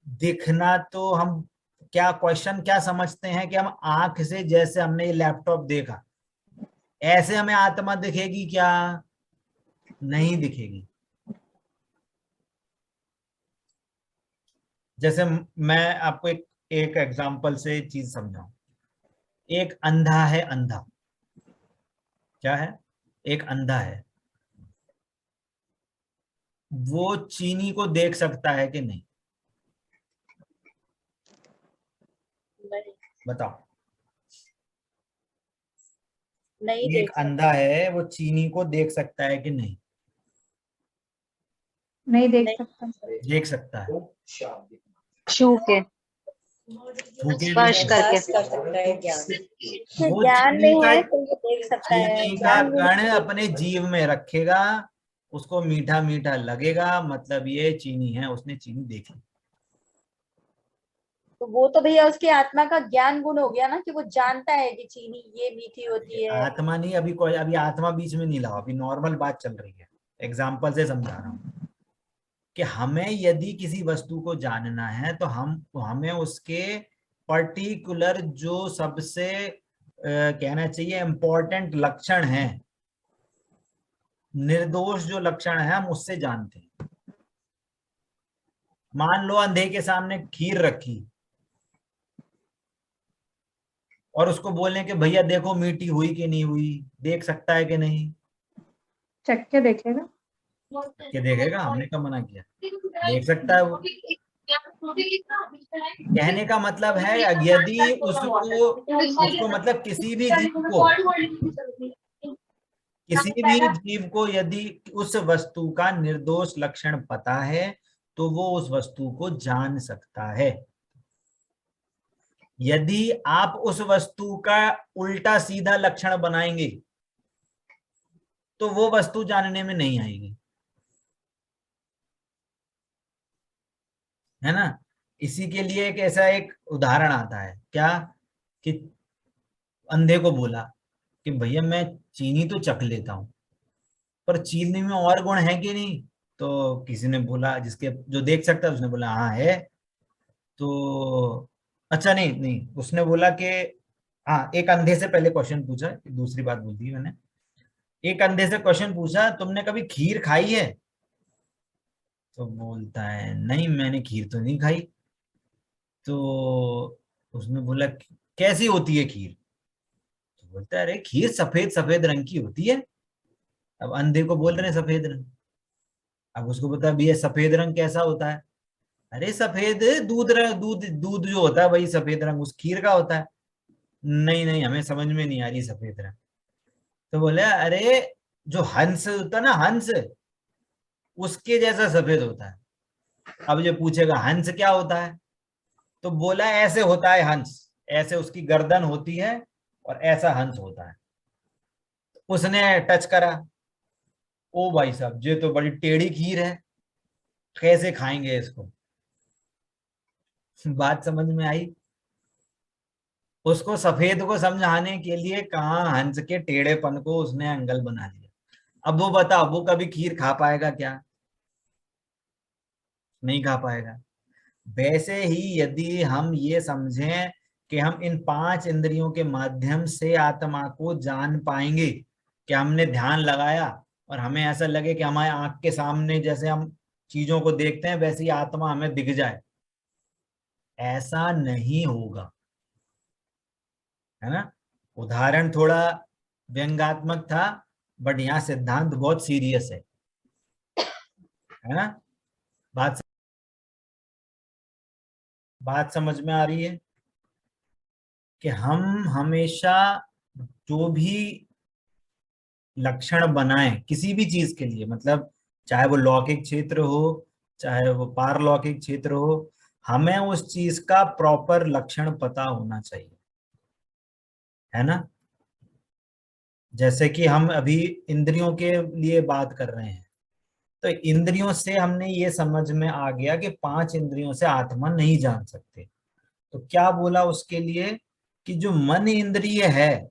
दिखना तो हम क्या क्वेश्चन क्या समझते हैं कि हम आंख से, जैसे हमने ये लैपटॉप देखा, ऐसे हमें आत्मा दिखेगी क्या? नहीं दिखेगी। जैसे मैं आपको एक एग्जांपल से चीज समझाऊं। एक अंधा है, अंधा क्या है? एक अंधा है, वो चीनी को देख सकता है कि नहीं? नहीं। बताओ। नहीं एक देख सकते। अंधा है, वो चीनी को देख सकता है कि नहीं? नहीं देख नहीं। सकता। देख सकता है। छू के, छू के भी स्पर्श देख- करके। कर सकता है ज्ञान। वो ज्ञान चीनी नहीं का, है तो ये देख सकता है, चीनी का ज्ञान भी कण नहीं। अपने जीव में रखेगा, उसको मीठा मीठा लगेगा, मतलब ये चीनी है, उसने चीनी देखी। तो वो तो भैया उसकी आत्मा का ज्ञान गुण हो गया ना, कि वो जानता है कि चीनी ये मीठी होती है। आत्मा नहीं, अभी आत्मा बीच में नहीं लाओ, अभी नॉर्मल बात चल रही है, एग्जाम्पल से समझा रहा हूँ कि हमें यदि किसी वस्तु को जानना है तो हमें उसके पर्टिकुलर जो सबसे कहना चाहिए इम्पोर्टेंट लक्षण है, निर्दोष जो लक्षण है, हम उससे जानते हैं। मान लो अंधे के सामने खीर रखी और उसको बोलें कि भैया देखो मीठी हुई कि नहीं हुई, देख सकता है कि नहीं? चख के देखेगा। कि देखेगा, हमने कब मना किया, देख सकता है वो। कहने का मतलब है यदि उसको मतलब किसी भी जीव को यदि उस वस्तु का निर्दोष लक्षण पता है तो वो उस वस्तु को जान सकता है। यदि आप उस वस्तु का उल्टा सीधा लक्षण बनाएंगे तो वो वस्तु जानने में नहीं आएगी, है ना। इसी के लिए एक ऐसा एक उदाहरण आता है, क्या कि अंधे को बोला कि भैया मैं चीनी तो चख लेता हूं, पर चीनी में और गुण है कि नहीं? तो किसी ने बोला, जिसके जो देख सकता है उसने बोला हाँ है। तो अच्छा नहीं नहीं, उसने बोला कि हाँ, एक अंधे से पहले क्वेश्चन पूछा, दूसरी बात बोल दी मैंने। एक अंधे से क्वेश्चन पूछा, तुमने कभी खीर खाई है? तो बोलता है नहीं, मैंने खीर तो नहीं खाई। तो उसने बोला कैसी होती है खीर? तो बोलता है अरे खीर सफेद सफेद रंग की होती है। अब अंधे को बोल रहे हैं सफेद रंग। अब उसको बता भैया सफेद रंग कैसा होता है? अरे सफेद दूध दूध दूध जो होता है वही सफेद रंग उस खीर का होता है। नहीं नहीं, हमें समझ में नहीं आ रही सफेद रंग। तो बोले अरे जो हंस होता है ना, हंस, उसके जैसा सफेद होता है। अब जो पूछेगा हंस क्या होता है, तो बोला ऐसे होता है हंस, ऐसे उसकी गर्दन होती है और ऐसा हंस होता है। उसने टच करा, ओ भाई साहब ये तो बड़ी टेढ़ी खीर है, कैसे खाएंगे इसको? बात समझ में आई? उसको सफेद को समझाने के लिए कहा हंस के टेढ़ेपन को उसने एंगल बना लिया। अब वो बता, वो कभी खीर खा पाएगा क्या? नहीं खा पाएगा। वैसे ही यदि हम ये समझें कि हम इन 5 इंद्रियों के माध्यम से आत्मा को जान पाएंगे, कि हमने ध्यान लगाया और हमें ऐसा लगे कि हमारे आंख के सामने जैसे हम चीजों को देखते हैं वैसे ही आत्मा हमें दिख जाए, ऐसा नहीं होगा, है ना। उदाहरण थोड़ा व्यंग्यात्मक था, बट यहाँ सिद्धांत बहुत सीरियस है ना। बात समझ में आ रही है कि हम हमेशा जो भी लक्षण बनाएं किसी भी चीज के लिए, मतलब चाहे वो लौकिक क्षेत्र हो चाहे वो पारलौकिक क्षेत्र हो, हमें उस चीज का प्रॉपर लक्षण पता होना चाहिए, है ना। जैसे कि हम अभी इंद्रियों के लिए बात कर रहे हैं, तो इंद्रियों से हमने ये समझ में आ गया कि 5 इंद्रियों से आत्मा नहीं जान सकते। तो क्या बोला उसके लिए कि जो मन इंद्रिय है,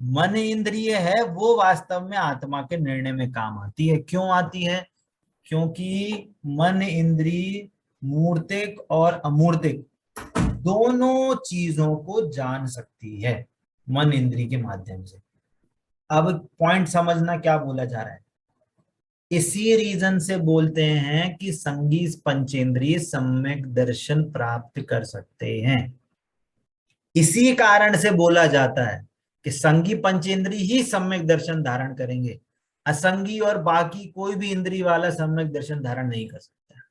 मन इंद्रिय है वो वास्तव में आत्मा के निर्णय में काम आती है। क्यों आती है? क्योंकि मन इंद्रिय मूर्तिक और अमूर्तिक दोनों चीजों को जान सकती है मन इंद्रिय के माध्यम से। अब पॉइंट समझना क्या बोला जा रहा है। इसी रीजन से बोलते हैं कि संगीत पंचेंद्रिय सम्यक दर्शन प्राप्त कर सकते हैं। इसी कारण से बोला जाता है कि संगी पंचेंद्रिय ही सम्यक दर्शन धारण करेंगे, असंगी और बाकी कोई भी इंद्रिय वाला सम्यक दर्शन धारण नहीं कर सकता।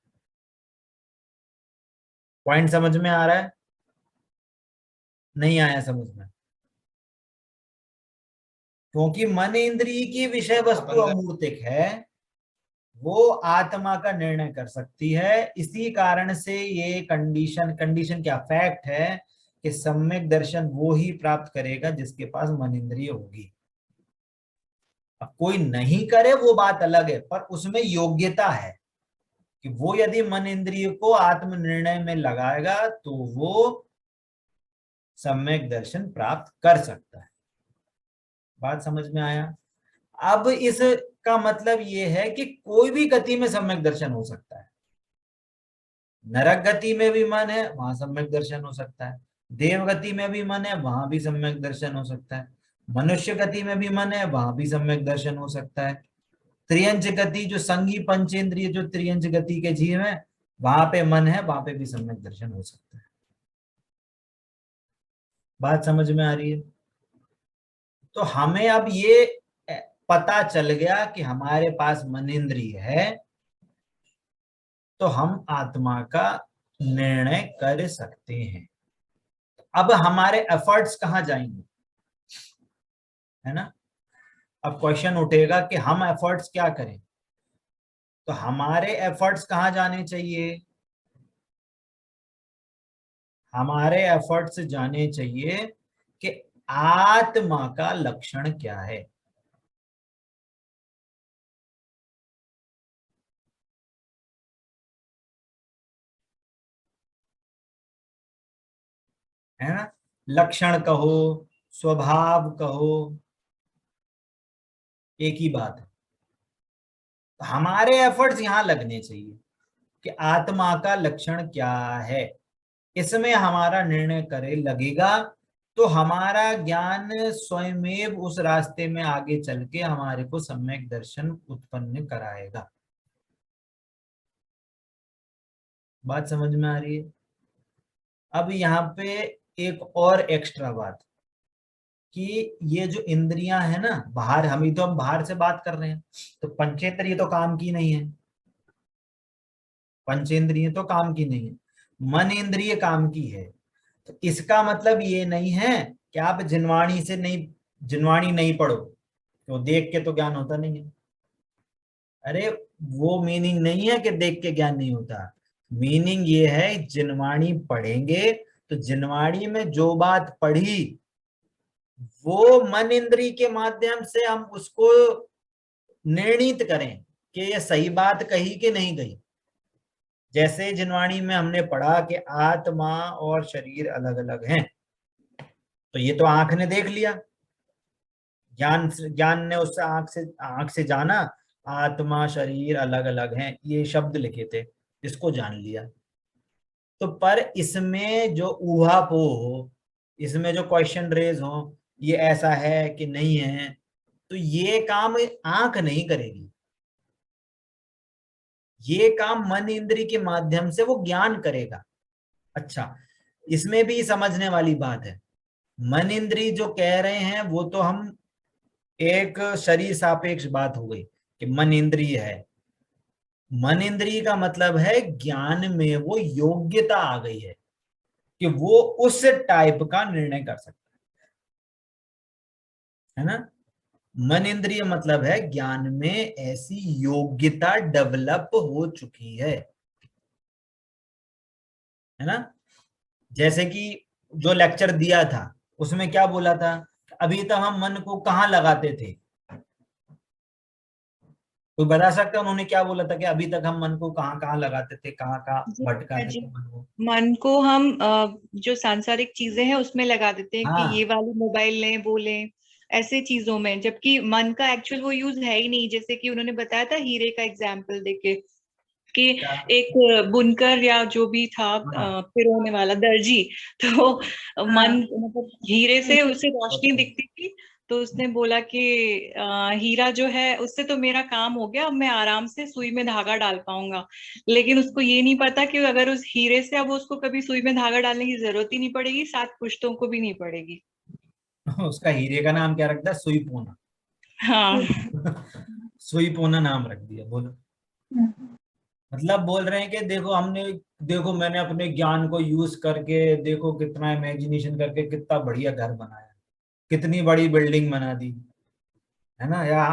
पॉइंट समझ में आ रहा है? नहीं आया समझ में? क्योंकि मन इंद्रिय की विषय वस्तु अमूर्तिक है, वो आत्मा का निर्णय कर सकती है। इसी कारण से ये कंडीशन क्या फैक्ट है कि सम्यक दर्शन वो ही प्राप्त करेगा जिसके पास मन इंद्रिय होगी। अब कोई नहीं करे वो बात अलग है, पर उसमें योग्यता है। कि वो यदि मन इंद्रिय को आत्म निर्णय में लगाएगा तो वो सम्यक दर्शन प्राप्त कर सकता है। बात समझ में आया? अब इसका मतलब ये है कि कोई भी गति में सम्यक दर्शन हो सकता है। नरक गति में भी मन है, वहां सम्यक दर्शन हो सकता है। देव गति में भी मन है, वहां भी सम्यक दर्शन हो सकता है। मनुष्य गति में भी मन है, वहां भी सम्यक दर्शन हो सकता है। त्रियंच गति जो संगी पंचेंद्रिय जो त्रियंच गति के जीव है, वहां पे मन है, वहां पे भी सम्यक दर्शन हो सकता है। बात समझ में आ रही है? तो हमें अब ये पता चल गया कि हमारे पास मनेंद्रिय है, तो हम आत्मा का निर्णय कर सकते हैं। अब हमारे एफर्ट्स कहाँ जाएंगे, है ना? अब क्वेश्चन उठेगा कि हम एफर्ट्स क्या करें। तो हमारे एफर्ट्स कहाँ जाने चाहिए? हमारे एफर्ट्स जाने चाहिए कि आत्मा का लक्षण क्या है। है ना? लक्षण कहो, स्वभाव कहो, एक ही बात है। तो हमारे एफर्ट्स यहां लगने चाहिए कि आत्मा का लक्षण क्या है। इसमें हमारा निर्णय करे लगेगा तो हमारा ज्ञान स्वयमेव उस रास्ते में आगे चल के हमारे को सम्यक दर्शन उत्पन्न कराएगा। बात समझ में आ रही है? अब यहाँ पे एक और एक्स्ट्रा बात कि ये जो इंद्रियां है ना, बाहर हम बाहर से बात कर रहे हैं, तो पंचेंद्रिय तो काम की नहीं है, पंचेंद्रिय तो काम की नहीं है, मन इंद्रिय काम की है। तो इसका मतलब ये नहीं है कि आप जिनवाणी नहीं पढ़ो तो देख के तो ज्ञान होता नहीं है। अरे वो मीनिंग नहीं है कि देख के ज्ञान नहीं होता। मीनिंग ये है जिनवाणी पढ़ेंगे तो जिनवाणी में जो बात पढ़ी वो मन इंद्रिय के माध्यम से हम उसको निर्णित करें कि ये सही बात कही कि नहीं कही। जैसे जिनवाणी में हमने पढ़ा कि आत्मा और शरीर अलग अलग हैं, तो ये तो आंख ने देख लिया, ज्ञान ने उस आंख से जाना आत्मा शरीर अलग अलग हैं, ये शब्द लिखे थे, इसको जान लिया। तो पर इसमें जो ऊहापोह हो, इसमें जो क्वेश्चन रेज हो, ये ऐसा है कि नहीं है, तो ये काम आंख नहीं करेगी, ये काम मन इंद्रिय के माध्यम से वो ज्ञान करेगा। अच्छा, इसमें भी समझने वाली बात है, मन इंद्रिय जो कह रहे हैं वो तो हम एक शरीर सापेक्ष बात हो गई कि मन इंद्रिय है। मन इंद्रिय का मतलब है ज्ञान में वो योग्यता आ गई है कि वो उस टाइप का निर्णय कर सकता है ना? मन इंद्रिय मतलब है ज्ञान में ऐसी योग्यता डेवलप हो चुकी है ना? जैसे कि जो लेक्चर दिया था उसमें क्या बोला था, अभी तक हम मन को कहाँ लगाते थे? कोई बता सकता है उन्होंने क्या बोला था कि अभी तक हम मन को कहाँ कहाँ लगाते थे, कहाँ कहाँ भटकाते थे मन को? मन को हम जो सांसारिक चीजें हैं उसमें लगा देते हैं कि हाँ। ये वाली मोबाइल लें वो लें, ऐसे चीजों में, जबकि मन का एक्चुअल वो यूज है ही नहीं। जैसे कि उन्होंने बताया था हीरे का एग्जाम्पल देके कि एक बुनकर या जो भी था पिरोने वाला दर्जी, तो मन मतलब हीरे से उसे रोशनी दिखती थी, तो उसने बोला कि हीरा जो है उससे तो मेरा काम हो गया, अब मैं आराम से सुई में धागा डाल पाऊंगा। लेकिन उसको ये नहीं पता कि अगर उस हीरे से अब उसको कभी सुई में धागा डालने की जरूरत ही नहीं पड़ेगी, 7 पुश्तों को भी नहीं पड़ेगी। उसका हीरे का नाम क्या रख दिया? सुई पोना। हाँ। सुई पोना नाम रख दिया। बोलो, मतलब बोल रहे हैं कि देखो मैंने अपने ज्ञान को यूज करके देखो कितना इमेजिनेशन करके कितना बढ़िया घर बनाया, कितनी बड़ी बिल्डिंग बना दी, है ना? या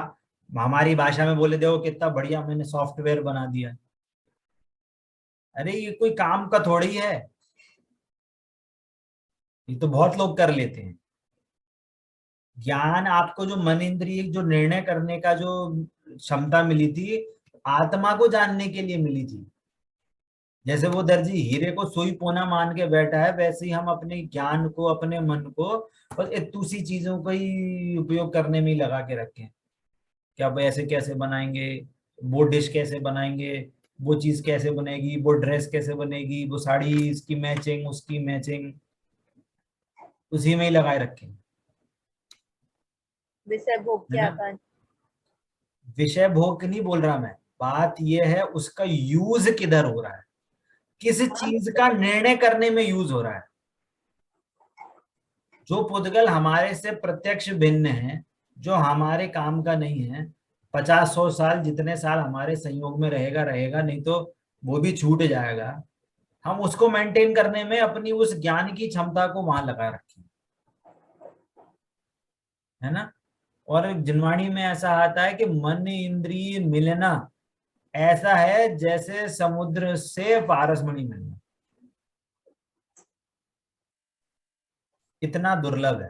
हमारी भाषा में बोले देखो कितना बढ़िया मैंने सॉफ्टवेयर बना दिया। अरे ये कोई काम का थोड़ी है, ये तो बहुत लोग कर लेते हैं। ज्ञान आपको जो मन इंद्रिय जो निर्णय करने का जो क्षमता मिली थी, आत्मा को जानने के लिए मिली थी। जैसे वो दर्जी हीरे को सुई पोना मान के बैठा है, वैसे ही हम अपने ज्ञान को, अपने मन को बस इतूसी चीजों को ही उपयोग करने में ही लगा के रखें कि अब ऐसे कैसे बनाएंगे, वो डिश कैसे बनाएंगे, वो चीज कैसे बनेगी, वो ड्रेस कैसे बनेगी, वो साड़ी इसकी मैचिंग, उसकी मैचिंग, उसी में ही लगाए रखें। विषय भोग है के ना? आकांक्षा। विषय भोग नहीं बोल रहा मैं, बात यह है उसका यूज किधर हो रहा है, किस चीज का निर्णय करने में यूज हो रहा है। जो पुद्गल हमारे से प्रत्यक्ष भिन्न है, जो हमारे काम का नहीं है, 50-100 साल जितने साल हमारे संयोग में रहेगा रहेगा, नहीं तो वो भी छूट जाएगा। हम उसको मेंटेन करने में अपनी उस ज्ञान की क्षमता को वहां लगा रखें, है ना। और जिनवाणी में ऐसा आता है कि मन इंद्रिय मिलना ऐसा है जैसे समुद्र से पारसमणि मिलना, इतना दुर्लभ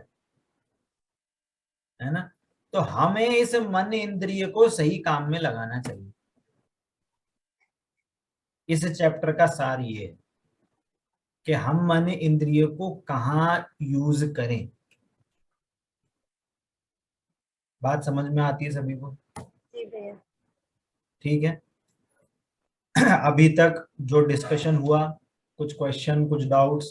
है ना। तो हमें इस मन इंद्रिय को सही काम में लगाना चाहिए। इस चैप्टर का सार ये है कि हम मन इंद्रिय को कहाँ यूज करें। बात समझ में आती है सभी को? जी भैया। ठीक है। अभी तक जो डिस्कशन हुआ, कुछ क्वेश्चन, कुछ डाउट्स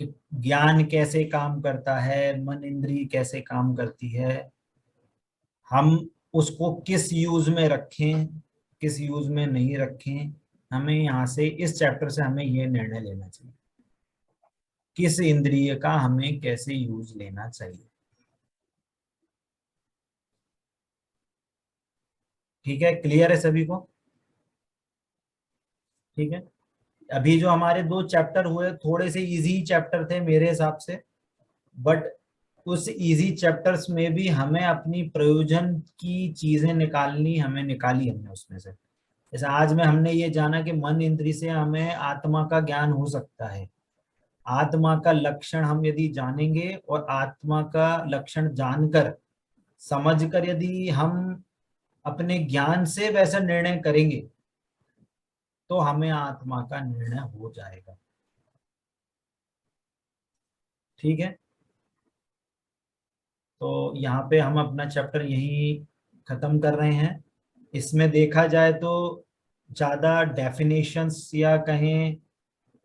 कि ज्ञान कैसे काम करता है, मन इंद्रिय कैसे काम करती है, हम उसको किस यूज में रखें, किस यूज में नहीं रखें, हमें यहाँ से इस चैप्टर से हमें ये निर्णय लेना चाहिए किस इंद्रिय का हमें कैसे यूज लेना चाहिए। ठीक है, क्लियर है सभी को? ठीक है। अभी जो हमारे 2 चैप्टर हुए थोड़े से इजी चैप्टर थे मेरे हिसाब से, बट उस इजी चैप्टर्स में भी हमें अपनी प्रयोजन की चीजें निकालनी, हमें निकाली हमने उसमें से। जैसे आज में हमने ये जाना कि मन इंद्रिय से हमें आत्मा का ज्ञान हो सकता है। आत्मा का लक्षण हम यदि जानेंगे और आत्मा का लक्षण जानकर, समझकर यदि हम अपने ज्ञान से वैसा निर्णय करेंगे तो हमें आत्मा का निर्णय हो जाएगा। ठीक है। तो यहाँ पे हम अपना चैप्टर यही खत्म कर रहे हैं। इसमें देखा जाए तो ज्यादा डेफिनेशंस या कहें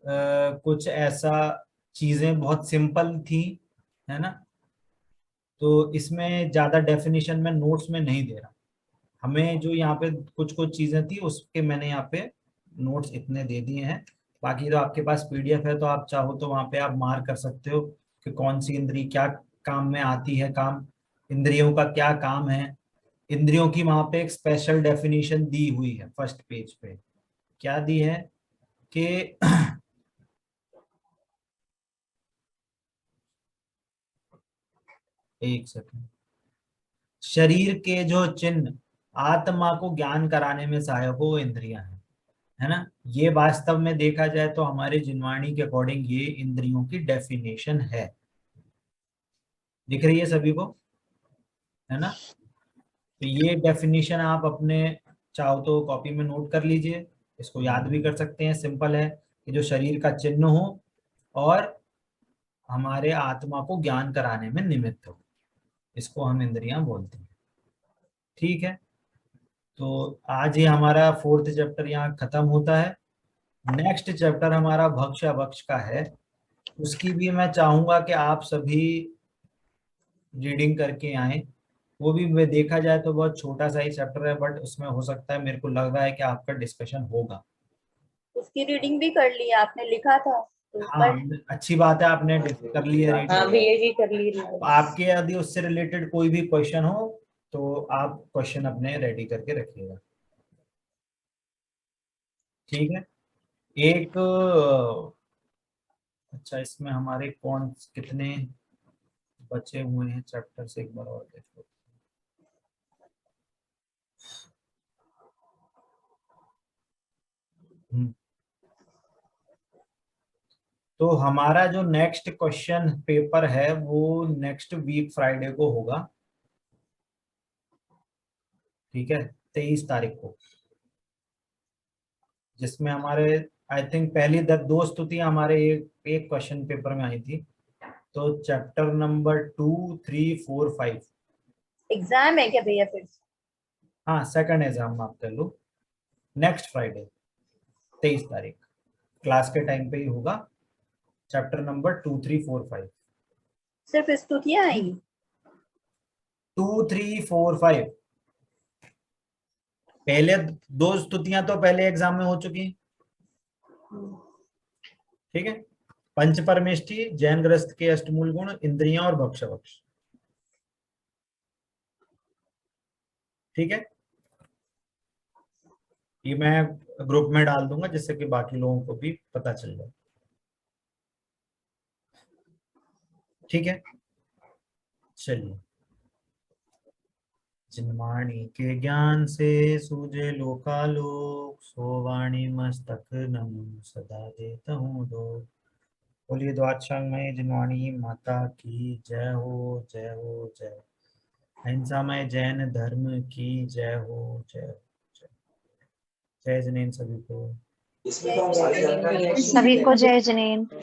कुछ ऐसा चीजें बहुत सिंपल थी, है ना। तो इसमें ज्यादा डेफिनेशन में नोट्स में नहीं दे रहा, हमें जो यहाँ पे कुछ कुछ चीजें थी उसके मैंने यहाँ पे नोट्स इतने दे दिए हैं। बाकी तो आपके पास पीडीएफ है, तो आप चाहो तो वहाँ पे आप मार्क कर सकते हो कि कौन सी इंद्री क्या काम में आती है, काम इंद्रियों का क्या काम है। इंद्रियों की वहाँ पे एक स्पेशल डेफिनेशन दी हुई है फर्स्ट पेज पे। क्या दी है कि एक सेकंड, शरीर के जो चिन्ह आत्मा को ज्ञान कराने में सहायक हो वो इंद्रियां हैं, है ना। ये वास्तव में देखा जाए तो हमारे जिनवाणी के अकॉर्डिंग ये इंद्रियों की डेफिनेशन है। दिख रही है सभी को, है ना। तो ये डेफिनेशन आप अपने चाहो तो कॉपी में नोट कर लीजिए, इसको याद भी कर सकते हैं। सिंपल है कि जो शरीर का चिन्ह हो और हमारे आत्मा को ज्ञान कराने में निमित्त हो, इसको हम इंद्रियां बोलते हैं। ठीक है। तो आज ये हमारा 4th चैप्टर यहाँ खत्म होता है। नेक्स्ट चैप्टर हमारा भक्ष अभक्ष का है, उसकी भी मैं चाहूंगा कि आप सभी रीडिंग करके आए। वो भी मैं देखा जाए तो बहुत छोटा सा ही चैप्टर है, बट उसमें हो सकता है, मेरे को लग रहा है कि आपका डिस्कशन होगा। उसकी रीडिंग भी कर ली, आपने लिखा था तो हाँ, अच्छी बात है, आपने कर लिया रीडिंग। हाँ भैया जी कर ली तो आपके यदि उससे रिलेटेड कोई भी क्वेश्चन हो तो आप क्वेश्चन अपने रेडी करके रखिएगा। ठीक है। एक अच्छा, इसमें हमारे कौन कितने बचे हुए हैं चैप्टर से एक बार और देखो। तो हमारा जो नेक्स्ट क्वेश्चन पेपर है वो नेक्स्ट वीक फ्राइडे को होगा। ठीक है, 23 तारीख को। जिसमें हमारे आई थिंक पहली 2 स्तुतियां हमारे एक क्वेश्चन पेपर में आई थी। तो चैप्टर नंबर 2, 3, 4, 5 एग्जाम है क्या भैया फिर? हाँ, सेकंड एग्जाम आप कर लो। नेक्स्ट फ्राइडे 23 तारीख क्लास के टाइम पे ही होगा। चैप्टर नंबर 2, 3, 4, 5 सिर्फ स्तुतियां आएंगी? 2, 3, 4, 5 पहले 2 स्तुतियां तो पहले एग्जाम में हो चुकी। ठीक है, पंच परमेष्ठी, जैन ग्रस्त के अष्टमूल गुण, इंद्रियां और भक्ष। ठीक है, ये मैं ग्रुप में डाल दूंगा जिससे कि बाकी लोगों को भी पता चल जाए। ठीक है, चलिए। जिनवाणी के ज्ञान से सूझे लोकालोक, सो वाणी मस्तक नम सदा देता हूँ दो। बोलिए द्वादशांगमय जिनवाणी माता की जय हो, जय हो, जय। अहिंसामय जैन धर्म की जय हो, जय हो, जय। जय जिनेन्द्र सभी को। सभी को जय जिनेन्द्र।